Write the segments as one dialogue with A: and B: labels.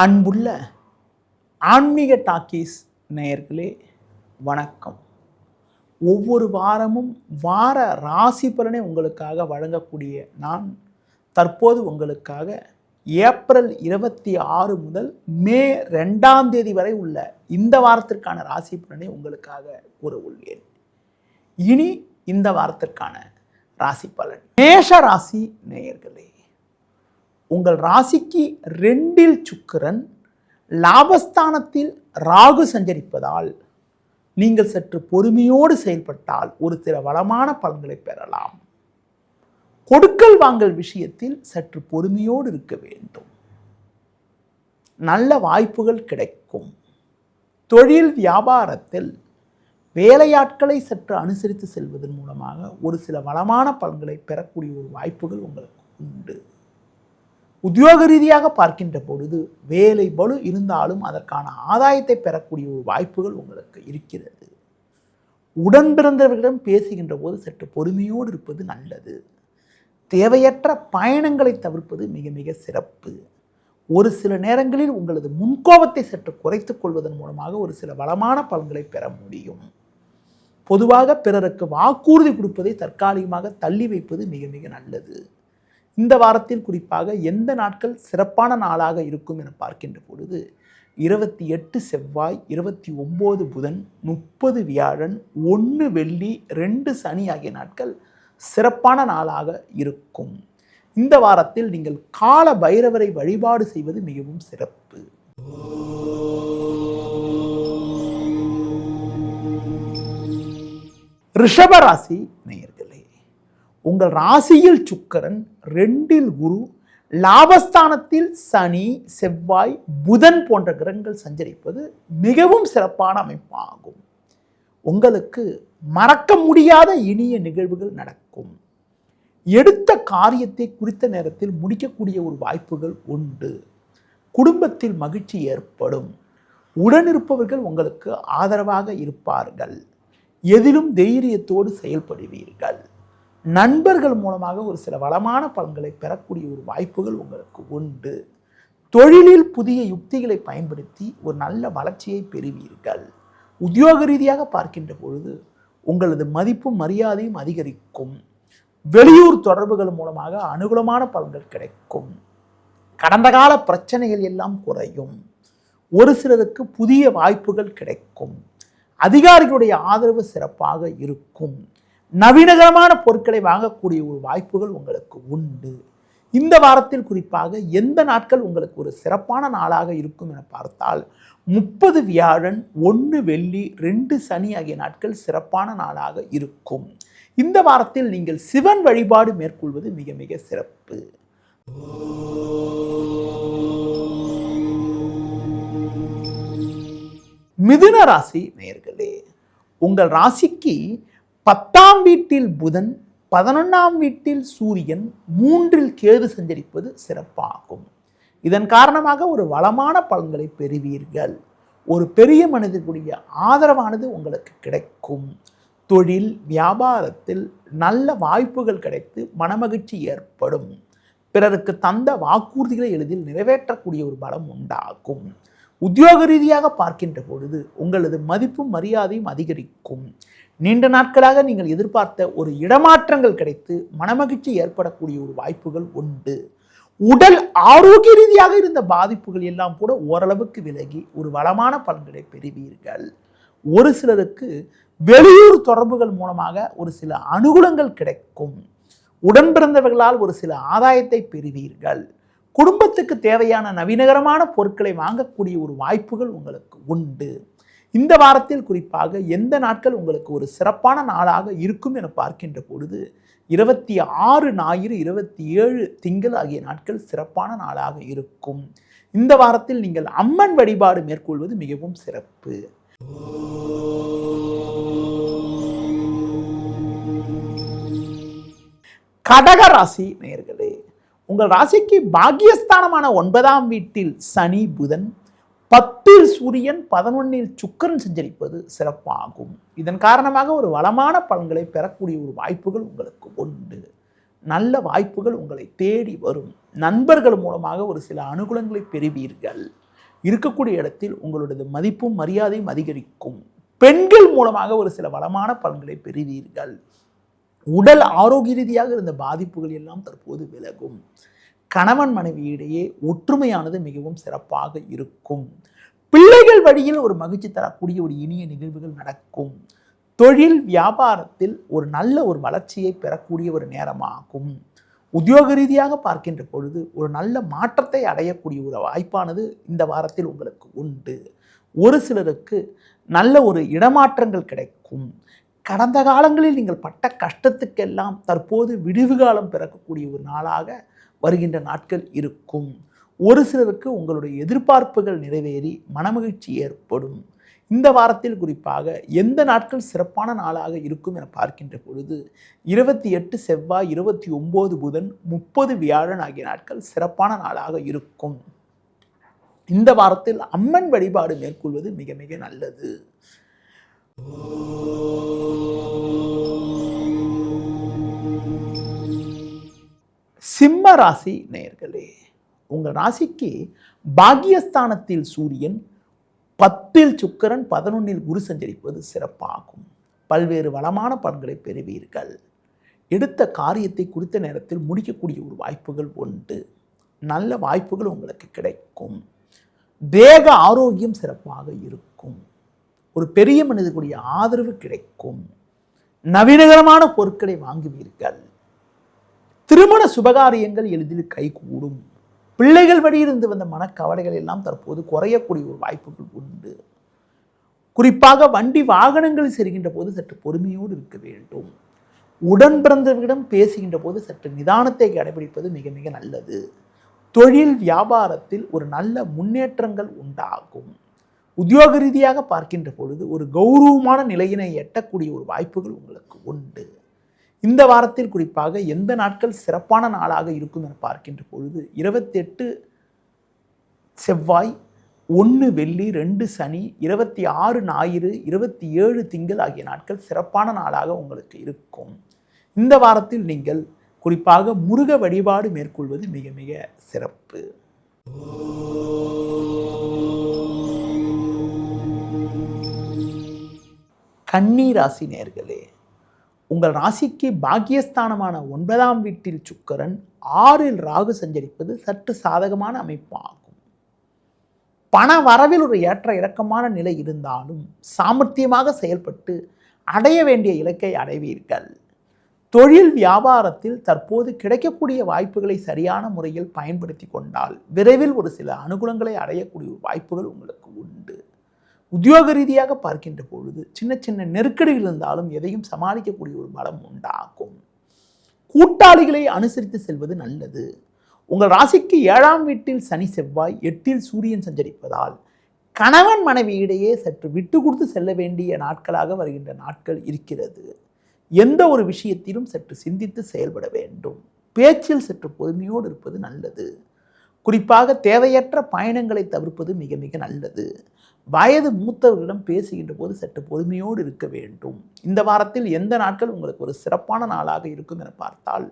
A: அன்புள்ள ஆன்மீக டாக்கீஸ் நேயர்களே வணக்கம். ஒவ்வொரு வாரமும் வார ராசி பலனை உங்களுக்காக வழங்கக்கூடிய நான் தற்போது உங்களுக்காக ஏப்ரல் 26 முதல் மே 2ஆம் தேதி வரை உள்ள இந்த வாரத்திற்கான ராசி பலனை உங்களுக்காக கூற உள்ளேன். இனி இந்த வாரத்திற்கான ராசி பலன். மேஷ ராசி நேயர்களே, உங்கள் ராசிக்கு 2இல் சுக்கிரன், லாபஸ்தானத்தில் ராகு சஞ்சரிப்பதால் நீங்கள் சற்று பொறுமையோடு செயல்பட்டால் ஒரு சில வளமான பலன்களை பெறலாம். கொடுக்கல் வாங்கல் விஷயத்தில் சற்று பொறுமையோடு இருக்க வேண்டும். நல்ல வாய்ப்புகள் கிடைக்கும். தொழில் வியாபாரத்தில் வேலையாட்களை சற்று அனுசரித்து செல்வதன் மூலமாக ஒரு சில வளமான பலன்களை பெறக்கூடிய ஒரு வாய்ப்புகள் உங்களுக்கு உண்டு. உத்தியோக ரீதியாக பார்க்கின்ற பொழுது வேலை பளு இருந்தாலும் அதற்கான ஆதாயத்தை பெறக்கூடிய ஒரு வாய்ப்புகள் உங்களுக்கு இருக்கிறது. உடன் பிறந்தவர்களிடம் பேசுகின்ற போது சற்று பொறுமையோடு இருப்பது நல்லது. தேவையற்ற பயணங்களை தவிர்ப்பது மிக மிக சிறப்பு. ஒரு சில நேரங்களில் உங்களது முன்கோபத்தை சற்று குறைத்துக் கொள்வதன் மூலமாக ஒரு சில வளமான பலன்களை பெற முடியும். பொதுவாக பிறருக்கு வாக்குறுதி கொடுப்பதை தற்காலிகமாக தள்ளி வைப்பது மிக மிக நல்லது. இந்த வாரத்தில் குறிப்பாக எந்த நாட்கள் சிறப்பான நாளாக இருக்கும் என பார்க்கின்ற பொழுது 28 செவ்வாய், 29 புதன், 30 வியாழன், 1 வெள்ளி, 2 சனி ஆகிய நாட்கள் சிறப்பான நாளாக இருக்கும். இந்த வாரத்தில் நீங்கள் கால பைரவரை வழிபாடு செய்வது மிகவும் சிறப்பு. ரிஷபராசி நேயர்களே, உங்கள் ராசியில் சுக்கிரன், 2இல் குரு, லாபஸ்தானத்தில் சனி, செவ்வாய், புதன் போன்ற கிரகங்கள் சஞ்சரிப்பது மிகவும் சிறப்பான அமைப்பாகும். உங்களுக்கு மறக்க முடியாத இனிய நிகழ்வுகள் நடக்கும். எடுத்த காரியத்தை குறித்த நேரத்தில் முடிக்கக்கூடிய ஒரு வாய்ப்புகள் உண்டு. குடும்பத்தில் மகிழ்ச்சி ஏற்படும். உடனிருப்பவர்கள் உங்களுக்கு ஆதரவாக இருப்பார்கள். எதிலும் தைரியத்தோடு செயல்படுவீர்கள். நண்பர்கள் மூலமாக ஒரு சில வளமான பலன்களை பெறக்கூடிய ஒரு வாய்ப்புகள் உங்களுக்கு உண்டு. தொழிலில் புதிய யுக்திகளை பயன்படுத்தி ஒரு நல்ல வளர்ச்சியை பெறுவீர்கள். உத்தியோக ரீதியாக பார்க்கின்ற பொழுது உங்களது மதிப்பும் மரியாதையும் அதிகரிக்கும். வெளியூர் தொடர்புகள் மூலமாக அனுகூலமான பலன்கள் கிடைக்கும். கடந்த கால பிரச்சனைகள் எல்லாம் குறையும். ஒரு சிலருக்கு புதிய வாய்ப்புகள் கிடைக்கும். அதிகாரிகளுடைய ஆதரவு சிறப்பாக இருக்கும். நவீனகரமான பொருட்களை வாங்கக்கூடிய ஒரு வாய்ப்புகள் உங்களுக்கு உண்டு. இந்த வாரத்தில் குறிப்பாக எந்த நாட்கள் உங்களுக்கு ஒரு சிறப்பான நாளாக இருக்கும் என பார்த்தால் 30 வியாழன், 1 வெள்ளி, 2 சனி ஆகிய நாட்கள் சிறப்பான நாளாக இருக்கும். இந்த வாரத்தில் நீங்கள் சிவன் வழிபாடு மேற்கொள்வது மிக மிக சிறப்பு. மிதுன ராசி நேயர்களே, உங்கள் ராசிக்கு 10ஆம் வீட்டில் புதன், 11ஆம் வீட்டில் சூரியன், 3இல் கேது சஞ்சரிப்பது சிறப்பாகும். இதன் காரணமாக ஒரு வளமான பலன்களை பெறுவீர்கள். ஒரு பெரிய மனிதர்களுடைய ஆதரவானது உங்களுக்கு கிடைக்கும். தொழில் வியாபாரத்தில் நல்ல வாய்ப்புகள் கிடைத்து மனமகிழ்ச்சி ஏற்படும். பிறருக்கு தந்த வாக்குறுதிகளை எளிதில் நிறைவேற்றக்கூடிய ஒரு பலம் உண்டாகும். உத்தியோக ரீதியாக பார்க்கின்ற பொழுது உங்களது மதிப்பும் மரியாதையும் அதிகரிக்கும். நீண்ட நாட்களாக நீங்கள் எதிர்பார்த்த ஒரு இடமாற்றங்கள் கிடைத்து மனமகிழ்ச்சி ஏற்படக்கூடிய ஒரு வாய்ப்புகள் உண்டு. உடல் ஆரோக்கிய ரீதியாக இருந்த பாதிப்புகள் எல்லாம் கூட ஓரளவுக்கு விலகி ஒரு வளமான பலன்களை பெறுவீர்கள். ஒரு சிலருக்கு வெளியூர் தொடர்புகள் மூலமாக ஒரு சில அனுகூலங்கள் கிடைக்கும். உடன் பிறந்தவர்களால் ஒரு சில ஆதாயத்தை பெறுவீர்கள். குடும்பத்துக்கு தேவையான நவீனகரமான பொருட்களை வாங்கக்கூடிய ஒரு வாய்ப்புகள் உங்களுக்கு உண்டு. இந்த வாரத்தில் குறிப்பாக எந்த நாட்கள் உங்களுக்கு ஒரு சிறப்பான நாளாக இருக்கும் என பார்க்கின்ற பொழுது 26 ஞாயிறு, 27 திங்கள் ஆகிய நாட்கள் சிறப்பான நாளாக இருக்கும். இந்த வாரத்தில் நீங்கள் அம்மன் வழிபாடு மேற்கொள்வது மிகவும் சிறப்பு. கடக ராசி நேயர்களே, உங்கள் ராசிக்கு பாக்கியஸ்தானமான 9ஆம் வீட்டில் சனி, புதன், 10இல் சூரியன், 11இல் சுக்கிரன் சஞ்சரிப்பது சிறப்பாகும். இதன் காரணமாக ஒரு வளமான பலன்களை பெறக்கூடிய ஒரு வாய்ப்புகள் உங்களுக்கு உண்டு. நல்ல வாய்ப்புகள் உங்களை தேடி வரும். நண்பர்கள் மூலமாக ஒரு சில அனுகூலங்களை பெறுவீர்கள். இருக்கக்கூடிய இடத்தில் உங்களுடைய மதிப்பும் மரியாதையும் அதிகரிக்கும். பெண்கள் மூலமாக ஒரு சில வளமான பலன்களை பெறுவீர்கள். உடல் ஆரோக்கிய ரீதியாக இருந்த பாதிப்புகள் எல்லாம் தற்போது விலகும். கணவன் மனைவியிடையே ஒற்றுமையானது மிகவும் சிறப்பாக இருக்கும். பிள்ளைகள் வழியில் ஒரு மகிழ்ச்சி தரக்கூடிய ஒரு இனிய நிகழ்வுகள் நடக்கும். தொழில் வியாபாரத்தில் ஒரு நல்ல ஒரு வளர்ச்சியை பெறக்கூடிய ஒரு நேரமாகும். உத்தியோக ரீதியாக பார்க்கின்ற பொழுது ஒரு நல்ல மாற்றத்தை அடையக்கூடிய ஒரு வாய்ப்பானது இந்த வாரத்தில் உங்களுக்கு உண்டு. ஒரு சிலருக்கு நல்ல ஒரு இடமாற்றங்கள் கிடைக்கும். கடந்த காலங்களில் நீங்கள் பட்ட கஷ்டத்துக்கெல்லாம் தற்போது விடிவு காலம் பிறக்கக்கூடிய ஒரு நாளாக வருகின்ற நாட்கள் இருக்கும். ஒரு சிலருக்கு உங்களுடைய எதிர்பார்ப்புகள் நிறைவேறி மனமகிழ்ச்சி ஏற்படும். இந்த வாரத்தில் குறிப்பாக எந்த நாட்கள் சிறப்பான நாளாக இருக்கும் என பார்க்கின்ற பொழுது 28 செவ்வாய், 29 புதன், 30 வியாழன் ஆகிய நாட்கள் சிறப்பான நாளாக இருக்கும். இந்த வாரத்தில் அம்மன் வழிபாடு மேற்கொள்வது மிக மிக நல்லது. சிம்ம ராசி நேயர்களே, உங்கள் ராசிக்கு பாக்கியஸ்தானத்தில் சூரியன், 10ல் சுக்கிரன், 11ல் குரு சஞ்சரிப்பது சிறப்பாகும். பல்வேறு வளமான பலன்களை பெறுவீர்கள். எடுத்த காரியத்தை குறித்த நேரத்தில் முடிக்கக்கூடிய ஒரு வாய்ப்புகள் உண்டு. நல்ல வாய்ப்புகள் உங்களுக்கு கிடைக்கும். தேக ஆரோக்கியம் சிறப்பாக இருக்கும். ஒரு பெரிய மனிதர்களுடைய ஆதரவு கிடைக்கும். நவீனகரமான பொருட்களை வாங்குவீர்கள். திருமண சுபகாரியங்கள் எளிதில் கைகூடும். பிள்ளைகள் வழியிலிருந்து வந்த மனக்கவலைகள் எல்லாம் தற்போது குறையக்கூடிய ஒரு வாய்ப்புகள் உண்டு. குறிப்பாக வண்டி வாகனங்கள் செல்கின்ற போது சற்று பொறுமையோடு இருக்க வேண்டும். உடன் பிறந்தவர்களிடம் பேசுகின்ற போது சற்று நிதானத்தை கடைபிடிப்பது மிக மிக நல்லது. தொழில் வியாபாரத்தில் ஒரு நல்ல முன்னேற்றங்கள் உண்டாகும். உத்தியோக ரீதியாக பார்க்கின்ற பொழுது ஒரு கௌரவமான நிலையினை எட்டக்கூடிய ஒரு வாய்ப்புகள் உங்களுக்கு உண்டு. இந்த வாரத்தில் குறிப்பாக எந்த நாட்கள் சிறப்பான நாளாக இருக்கும் என பார்க்கின்ற பொழுது 28 செவ்வாய், 1 வெள்ளி, 2 சனி, 26 ஞாயிறு, 27 திங்கள் ஆகிய நாட்கள் சிறப்பான நாளாக உங்களுக்கு இருக்கும். இந்த வாரத்தில் நீங்கள் குறிப்பாக முருக வழிபாடு மேற்கொள்வது மிக மிக சிறப்பு. கன்னி ராசி நேயர்களே, உங்கள் ராசிக்கு பாக்கியஸ்தானமான 9ஆம் வீட்டில் சுக்கிரன், 6ல் ராகு சஞ்சரிப்பது சற்று சாதகமான அமைப்பாகும். பண வரவில் ஒரு ஏற்ற இறக்கமான நிலை இருந்தாலும் சாமர்த்தியமாக செயல்பட்டு அடைய வேண்டிய இலக்கை அடைவீர்கள். தொழில் வியாபாரத்தில் தற்போது கிடைக்கக்கூடிய வாய்ப்புகளை சரியான முறையில் பயன்படுத்தி கொண்டால் விரைவில் ஒரு சில அனுகூலங்களை அடையக்கூடிய வாய்ப்புகள் உங்களுக்கு உண்டு. உத்தியோக ரீதியாக பார்க்கின்ற பொழுது சின்ன சின்ன நெருக்கடிகள் இருந்தாலும் எதையும் சமாளிக்கக்கூடிய ஒரு பலம் உண்டாகும். கூட்டாளிகளை அனுசரித்து செல்வது நல்லது. உங்கள் ராசிக்கு 7ஆம் வீட்டில் சனி செவ்வாய், 8ல் சூரியன் சஞ்சரிப்பதால் கணவன் மனைவியிடையே சற்று விட்டு கொடுத்து செல்ல வேண்டிய நாட்களாக வருகின்ற நாட்கள் இருக்கிறது. எந்த ஒரு விஷயத்திலும் சற்று சிந்தித்து செயல்பட வேண்டும். பேச்சில் சற்று பொறுமையோடு இருப்பது நல்லது. குறிப்பாக தேவையற்ற பயணங்களை தவிர்ப்பது மிக மிக நல்லது. வயது மூத்தவர்களிடம் பேசுகின்ற போது சற்று பொறுமையோடு இருக்க வேண்டும். இந்த வாரத்தில் எந்த நாட்கள் உங்களுக்கு ஒரு சிறப்பான நாளாக இருக்கும் என பார்த்தால்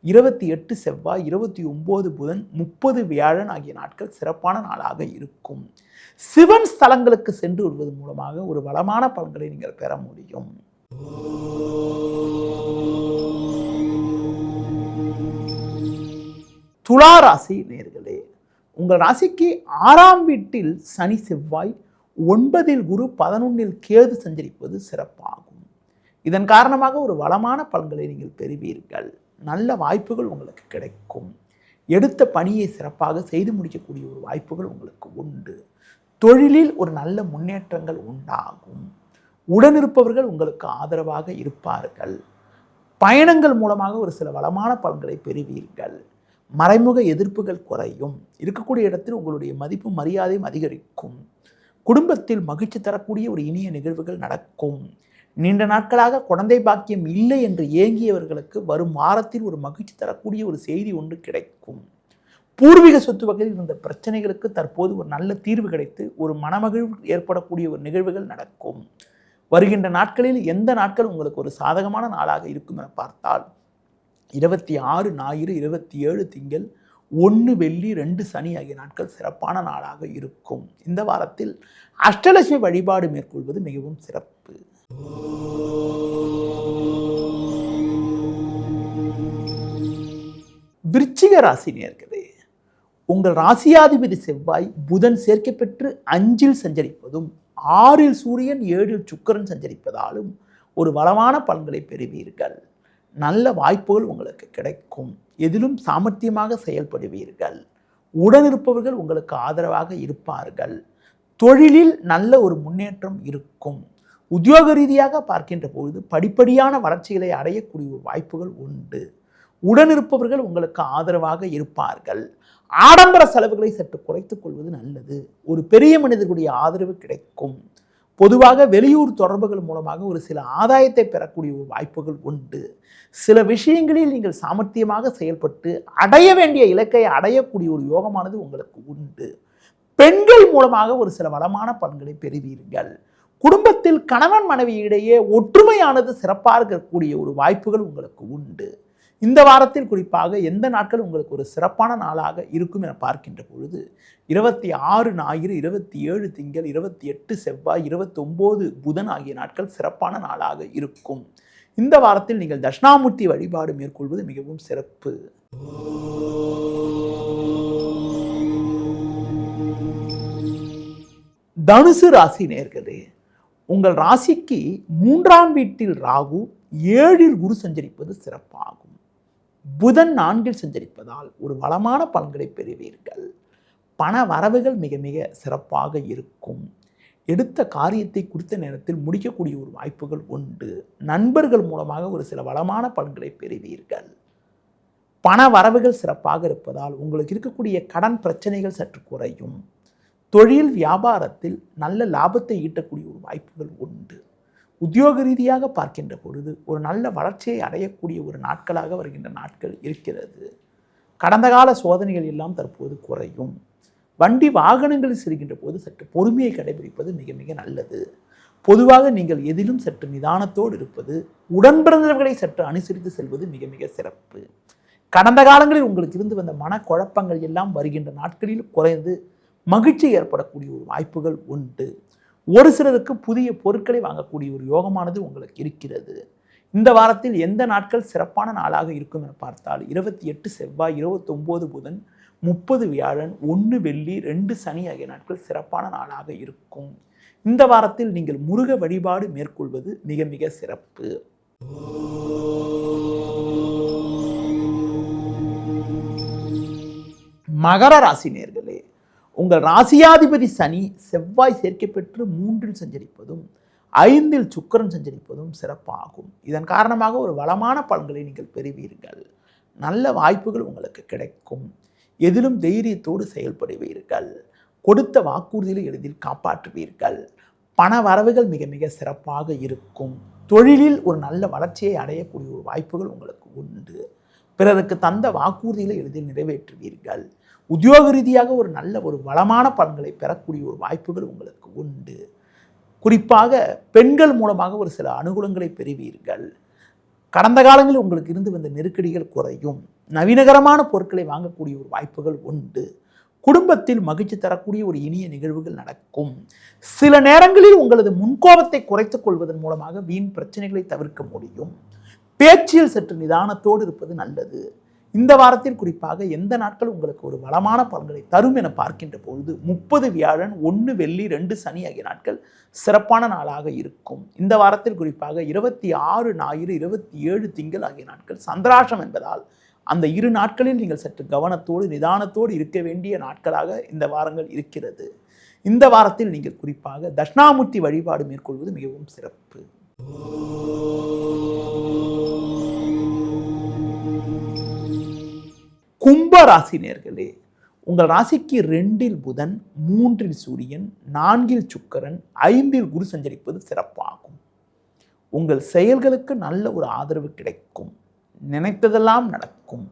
A: 28 செவ்வாய், 29 புதன், 30 வியாழன் ஆகிய நாட்கள் சிறப்பான நாளாக இருக்கும். சிவன் ஸ்தலங்களுக்கு சென்று வருவதன் மூலமாக ஒரு வளமான பலன்களை நீங்கள் பெற முடியும். துலா ராசி நேயர்களே, உங்கள் ராசிக்கு 6ஆம் வீட்டில் சனி செவ்வாய், 9ல் குரு, 11ல் கேது சஞ்சரிப்பது சிறப்பாகும். இதன் காரணமாக ஒரு வளமான பலன்களை நீங்கள் பெறுவீர்கள். நல்ல வாய்ப்புகள் உங்களுக்கு கிடைக்கும். எடுத்த பணியை சிறப்பாக செய்து முடிக்கக்கூடிய ஒரு வாய்ப்புகள் உங்களுக்கு உண்டு. தொழிலில் ஒரு நல்ல முன்னேற்றங்கள் உண்டாகும். உடனிருப்பவர்கள் உங்களுக்கு ஆதரவாக இருப்பார்கள். பயணங்கள் மூலமாக ஒரு சில வளமான பலன்களை பெறுவீர்கள். மறைமுக எதிர்ப்புகள் குறையும். இருக்கக்கூடிய இடத்தில் உங்களுடைய மதிப்பு மரியாதையும் அதிகரிக்கும். குடும்பத்தில் மகிழ்ச்சி தரக்கூடிய ஒரு இனிய நிகழ்வுகள் நடக்கும். நீண்ட நாட்களாக குழந்தை பாக்கியம் இல்லை என்று ஏங்கியவர்களுக்கு வரும் வாரத்தில் ஒரு மகிழ்ச்சி தரக்கூடிய ஒரு செய்தி ஒன்று கிடைக்கும். பூர்வீக சொத்து வகையில் இருந்த பிரச்சனைகளுக்கு தற்போது ஒரு நல்ல தீர்வு கிடைத்து ஒரு மனமகிழ்வு ஏற்படக்கூடிய ஒரு நிகழ்வுகள் நடக்கும். வருகின்ற நாட்களில் எந்த நாட்கள் உங்களுக்கு ஒரு சாதகமான நாளாக இருக்கும் என பார்த்தால் 26 ஞாயிறு, 27 திங்கள், 1 வெள்ளி 2 சனி ஆகிய நாட்கள் சிறப்பான நாளாக இருக்கும். இந்த வாரத்தில் அஷ்டலட்சுமி வழிபாடு மேற்கொள்வது மிகவும் சிறப்பு. விருச்சிக ராசி நேயர்களே, உங்கள் ராசியாதிபதி செவ்வாய் புதன் சேர்க்கை பெற்று 5ல் சஞ்சரிப்பதும் 6ல் சூரியன் 7ல் சுக்கிரன் சஞ்சரிப்பதாலும் ஒரு வளமான பலன்களை பெறுவீர்கள். நல்ல வாய்ப்புகள் உங்களுக்கு கிடைக்கும். எதிலும் சாமர்த்தியமாக செயல்படுவீர்கள். உடனிருப்பவர்கள் உங்களுக்கு ஆதரவாக இருப்பார்கள். தொழிலில் நல்ல ஒரு முன்னேற்றம் இருக்கும். உத்தியோக ரீதியாக பார்க்கின்ற பொழுது படிப்படியான வளர்ச்சிகளை அடையக்கூடிய ஒரு வாய்ப்புகள் உண்டு. உடனிருப்பவர்கள் உங்களுக்கு ஆதரவாக இருப்பார்கள். ஆடம்பர செலவுகளை சற்று குறைத்துக் கொள்வது நல்லது. ஒரு பெரிய மனிதர்களுடைய ஆதரவு கிடைக்கும். பொதுவாக வெளியூர் தொடர்புகள் மூலமாக ஒரு சில ஆதாயத்தை பெறக்கூடிய ஒரு வாய்ப்புகள் உண்டு. சில விஷயங்களில் நீங்கள் சாமர்த்தியமாக செயல்பட்டு அடைய வேண்டிய இலக்கை அடையக்கூடிய ஒரு யோகமானது உங்களுக்கு உண்டு. பெண்கள் மூலமாக ஒரு சில வளமான பலன்களை பெறுவீர்கள். குடும்பத்தில் கணவன் மனைவி இடையே ஒற்றுமையானது சிறப்பாக இருக்கக்கூடிய ஒரு வாய்ப்புகள் உங்களுக்கு உண்டு. இந்த வாரத்தில் குறிப்பாக எந்த நாட்கள் உங்களுக்கு ஒரு சிறப்பான நாளாக இருக்கும் என பார்க்கின்ற பொழுது 26 ஞாயிறு, 27 திங்கள், 28 செவ்வாய், 29 புதன் ஆகிய நாட்கள் சிறப்பான நாளாக இருக்கும். இந்த வாரத்தில் நீங்கள் தட்சிணாமூர்த்தி வழிபாடு மேற்கொள்வது மிகவும் சிறப்பு. தனுசு ராசி நேயர்களே, உங்கள் ராசிக்கு 3ஆம் வீட்டில் ராகு, 7ல் குரு சஞ்சரிப்பது சிறப்பாகும். புதன் 4ல் சஞ்சரிப்பதால் ஒரு வளமான பலன்களை பெறுவீர்கள். பண வரவுகள் மிக மிக சிறப்பாக இருக்கும். எடுத்த காரியத்தை குறித்த நேரத்தில் முடிக்கக்கூடிய ஒரு வாய்ப்புகள் உண்டு. நண்பர்கள் மூலமாக ஒரு சில வளமான பலன்களை பெறுவீர்கள். பண வரவுகள் சிறப்பாக இருப்பதால் உங்களுக்கு இருக்கக்கூடிய கடன் பிரச்சனைகள் சற்று குறையும். தொழில் வியாபாரத்தில் நல்ல லாபத்தை ஈட்டக்கூடிய ஒரு வாய்ப்புகள் உண்டு. உத்தியோக ரீதியாக பார்க்கின்ற பொழுது ஒரு நல்ல வளர்ச்சியை அடையக்கூடிய ஒரு நாட்களாக வருகின்ற நாட்கள் இருக்கிறது. கடந்த கால சோதனைகள் எல்லாம் தற்போது குறையும். வண்டி வாகனங்களில் செல்கின்ற போது சற்று பொறுமையை கடைபிடிப்பது மிக மிக நல்லது. பொதுவாக நீங்கள் எதிலும் சற்று நிதானத்தோடு இருப்பது, உடன்பிறந்தவர்களை சற்று அனுசரித்து செல்வது மிக மிக சிறப்பு. கடந்த காலங்களில் உங்களுக்கு இருந்து வந்த மனக்குழப்பங்கள் எல்லாம் வருகின்ற நாட்களில் குறைந்து மகிழ்ச்சி ஏற்படக்கூடிய ஒரு வாய்ப்புகள் உண்டு. ஒரு சிலருக்கு புதிய பொருட்களை வாங்கக்கூடிய ஒரு யோகமானது உங்களுக்கு இருக்கிறது. இந்த வாரத்தில் எந்த நாட்கள் சிறப்பான நாளாக இருக்கும் என பார்த்தால் 28 செவ்வாய், 29 புதன், 30 வியாழன், 1 வெள்ளி, 2 சனி ஆகிய நாட்கள் சிறப்பான நாளாக இருக்கும். இந்த வாரத்தில் நீங்கள் முருக வழிபாடு மேற்கொள்வது மிக மிக சிறப்பு. மகர ராசி நேயர்களே, உங்கள் ராசியாதிபதி சனி செவ்வாய் சேர்க்கை பெற்று 3ல் சஞ்சரிப்பதும் 5ல் சுக்கிரன் சஞ்சரிப்பதும் சிறப்பாகும். இதன் காரணமாக ஒரு வளமான பலன்களை நீங்கள் பெறுவீர்கள். நல்ல வாய்ப்புகள் உங்களுக்கு கிடைக்கும். எதிலும் தைரியத்தோடு செயல்படுவீர்கள். கொடுத்த வாக்குறுதிகளை எளிதில் காப்பாற்றுவீர்கள். பண வரவுகள் மிக மிக சிறப்பாக இருக்கும். தொழிலில் ஒரு நல்ல வளர்ச்சியை அடையக்கூடிய ஒரு வாய்ப்புகள் உங்களுக்கு உண்டு. பிறருக்கு தந்த வாக்குறுதிகளை எளிதில் நிறைவேற்றுவீர்கள். உத்தியோக ரீதியாக ஒரு நல்ல ஒரு வளமான பலன்களை பெறக்கூடிய ஒரு வாய்ப்புகள் உங்களுக்கு உண்டு. குறிப்பாக பெண்கள் மூலமாக ஒரு சில அனுகூலங்களை பெறுவீர்கள். கடந்த காலங்களில் உங்களுக்கு இருந்து வந்த நெருக்கடிகள் குறையும். நவீனகரமான பொருட்களை வாங்கக்கூடிய ஒரு வாய்ப்புகள் உண்டு. குடும்பத்தில் மகிழ்ச்சி தரக்கூடிய ஒரு இனிய நிகழ்வுகள் நடக்கும். சில நேரங்களில் உங்களது முன்கோபத்தை குறைத்துக் கொள்வதன் மூலமாக வீண் பிரச்சனைகளை தவிர்க்க முடியும். பேச்சில் சற்று நிதானத்தோடு இருப்பது நல்லது. இந்த வாரத்தில் குறிப்பாக எந்த நாட்கள் உங்களுக்கு ஒரு வளமான பலன்களை தரும் என பார்க்கின்ற பொழுது 30 வியாழன், 1 வெள்ளி, 2 சனி ஆகிய நாட்கள் சிறப்பான நாளாக இருக்கும். இந்த வாரத்தில் குறிப்பாக 26 ஞாயிறு, 27 திங்கள் ஆகிய நாட்கள் சந்திராஷ்டம் என்பதால் அந்த 2 நாட்களில் நீங்கள் சற்று கவனத்தோடு நிதானத்தோடு இருக்க வேண்டிய நாட்களாக இந்த வாரங்கள் இருக்கிறது. இந்த வாரத்தில் நீங்கள் குறிப்பாக தட்சிணாமூர்த்தி வழிபாடு மேற்கொள்வது மிகவும் சிறப்பு. கும்ப ராசி நேயர்களே, உங்கள் ராசிக்கு 2ல் புதன், 3ல் சூரியன், 4ல் சுக்கிரன், 5ல் குரு சஞ்சரிப்பது சிறப்பாகும். உங்கள் செயல்களுக்கு நல்ல ஒரு ஆதரவு கிடைக்கும். நினைத்ததெல்லாம் நடக்கும்.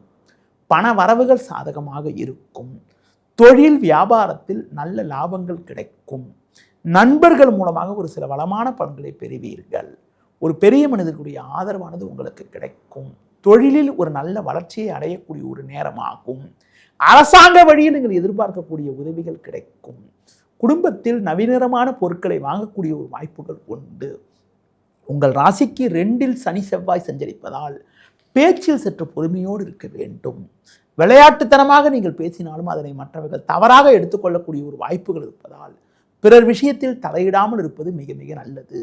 A: பண வரவுகள் சாதகமாக இருக்கும். தொழில் வியாபாரத்தில் நல்ல லாபங்கள் கிடைக்கும். நண்பர்கள் மூலமாக ஒரு சில வளமான பலன்களை பெறுவீர்கள். ஒரு பெரிய மனிதர்களுடைய ஆதரவானது உங்களுக்கு கிடைக்கும். தொழிலில் ஒரு நல்ல வளர்ச்சியை அடையக்கூடிய ஒரு நேரமாகும். அரசாங்க வழியில் நீங்கள் எதிர்பார்க்கக்கூடிய உதவிகள் கிடைக்கும். குடும்பத்தில் நவீனமான பொருட்களை வாங்கக்கூடிய ஒரு வாய்ப்புகள் உண்டு. உங்கள் ராசிக்கு 2ல் சனி செவ்வாய் சஞ்சரிப்பதால் பேச்சில் சற்று பொறுமையோடு இருக்க வேண்டும். விளையாட்டுத்தனமாக நீங்கள் பேசினாலும் அதனை மற்றவர்கள் தவறாக எடுத்துக்கொள்ளக்கூடிய ஒரு வாய்ப்புகள் இருப்பதால் பிறர் விஷயத்தில் தலையிடாமல் இருப்பது மிக மிக நல்லது.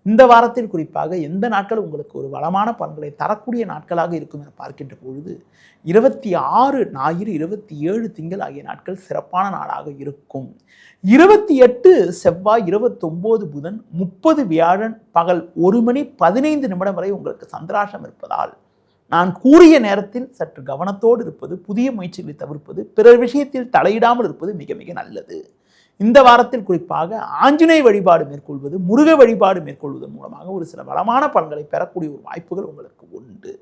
A: இந்த வாரத்தில் குறிப்பாக எந்த நாட்கள் உங்களுக்கு ஒரு வளமான பலன்களை தரக்கூடிய நாட்களாக இருக்கும் என பார்க்கின்ற பொழுது 26 ஞாயிறு, 27 திங்கள் ஆகிய நாட்கள் சிறப்பான நாளாக இருக்கும். 28 செவ்வாய், 29 புதன், 30 வியாழன் பகல் 1:15 வரை உங்களுக்கு சந்திராஷ்டம் இருப்பதால் நான் கூறிய நேரத்தில் சற்று கவனத்தோடு இருப்பது, புதிய முயற்சிகளை தவிர்ப்பது, பிறர் விஷயத்தில் தலையிடாமல் இருப்பது மிக மிக நல்லது. இந்த வாரத்தில் குறிப்பாக ஆஞ்சநேய வழிபாடு மேற்கொள்வது, முருக வழிபாடு மேற்கொள்வதன் மூலமாக ஒரு சில வளமான பலன்களை பெறக்கூடிய ஒரு வாய்ப்புகள் உங்களுக்கு உண்டு.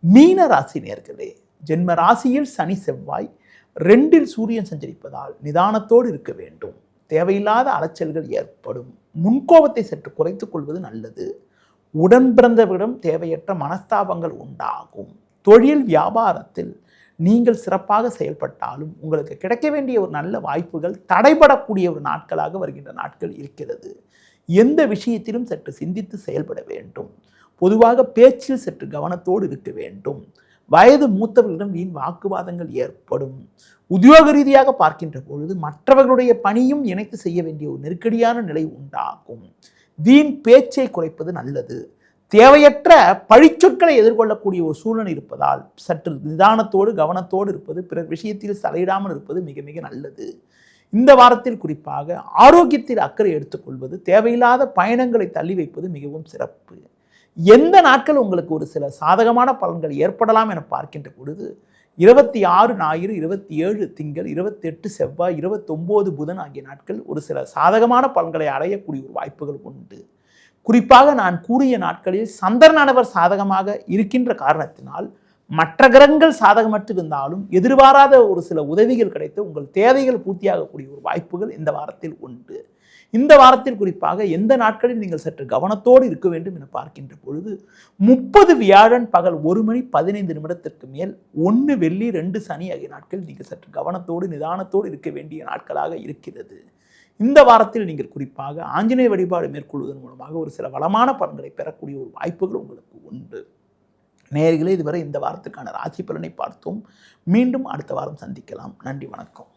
A: மீன ராசி நேயர்களே, ஜென்ம ராசியில் சனி செவ்வாய், 2ல் சூரியன் சஞ்சரிப்பதால் நிதானத்தோடு இருக்க வேண்டும். தேவையில்லாத அலைச்சல்கள் ஏற்படும். முன்கோபத்தை சற்று குறைத்துக் கொள்வது நல்லது. உடன் பிறந்தவரிடம் தேவையற்ற மனஸ்தாபங்கள் உண்டாகும். தொழில் வியாபாரத்தில் நீங்கள் சிறப்பாக செயல்பட்டாலும் உங்களுக்கு கிடைக்க வேண்டிய ஒரு நல்ல வாய்ப்புகள் தடைபடக்கூடிய ஒரு நாட்களாக வருகின்ற நாட்கள் இருக்கிறது. எந்த விஷயத்திலும் சற்று சிந்தித்து செயல்பட வேண்டும். பொதுவாக பேச்சில் சற்று கவனத்தோடு இருக்க வேண்டும். வயது மூத்தவர்களிடம் வீண் வாக்குவாதங்கள் ஏற்படும். உத்தியோக ரீதியாக பார்க்கின்ற பொழுது மற்றவர்களுடைய பணியும் இணைத்து செய்ய வேண்டிய ஒரு நெருக்கடியான நிலை உண்டாகும். வீண் பேச்சை குறைப்பது நல்லது. தேவையற்ற பழிச்சொற்களை எதிர்கொள்ளக்கூடிய ஒரு சூழ்நிலை இருப்பதால் சற்று நிதானத்தோடு கவனத்தோடு இருப்பது, பிறர் விஷயத்தில் தலையிடாமல் இருப்பது மிக மிக நல்லது. இந்த வாரத்தில் குறிப்பாக ஆரோக்கியத்தில் அக்கறை எடுத்துக்கொள்வது, தேவையில்லாத பயணங்களை தள்ளி வைப்பது மிகவும் சிறப்பு. எந்த நாட்கள் உங்களுக்கு ஒரு சில சாதகமான பலன்கள் ஏற்படலாம் என பார்க்கின்ற பொழுது 26 ஞாயிறு, 27 திங்கள், 28 செவ்வாய், 29 புதன் ஆகிய நாட்கள் ஒரு சில சாதகமான பலன்களை அடையக்கூடிய ஒரு வாய்ப்புகள் உண்டு. குறிப்பாக நான் கூறிய நாட்களில் சந்திரனானவர் சாதகமாக இருக்கின்ற காரணத்தினால் மற்ற கிரகங்கள் சாதகமற்று இருந்தாலும் எதிர்பாராத ஒரு சில உதவிகள் கிடைத்து உங்கள் தேவைகள் பூர்த்தியாகக்கூடிய ஒரு வாய்ப்புகள் இந்த வாரத்தில் உண்டு. இந்த வாரத்தில் குறிப்பாக எந்த நாட்களில் நீங்கள் சற்று கவனத்தோடு இருக்க வேண்டும் என பார்க்கின்ற பொழுது 30 வியாழன் பகல் 1:15 மேல் 1 வெள்ளி 2 சனி ஆகிய நாட்கள் நீங்கள் சற்று கவனத்தோடு நிதானத்தோடு இருக்க வேண்டிய நாட்களாக இருக்கிறது. இந்த வாரத்தில் நீங்கள் குறிப்பாக ஆஞ்சநேய வழிபாடு மேற்கொள்வதன் மூலமாக ஒரு சில வளமான பலன்களை பெறக்கூடிய ஒரு வாய்ப்புகள் உங்களுக்கு உண்டு. நேயர்களே, இதுவரை இந்த வாரத்துக்கான ராசி பலனை பார்த்தோம். மீண்டும் அடுத்த வாரம் சந்திக்கலாம். நன்றி, வணக்கம்.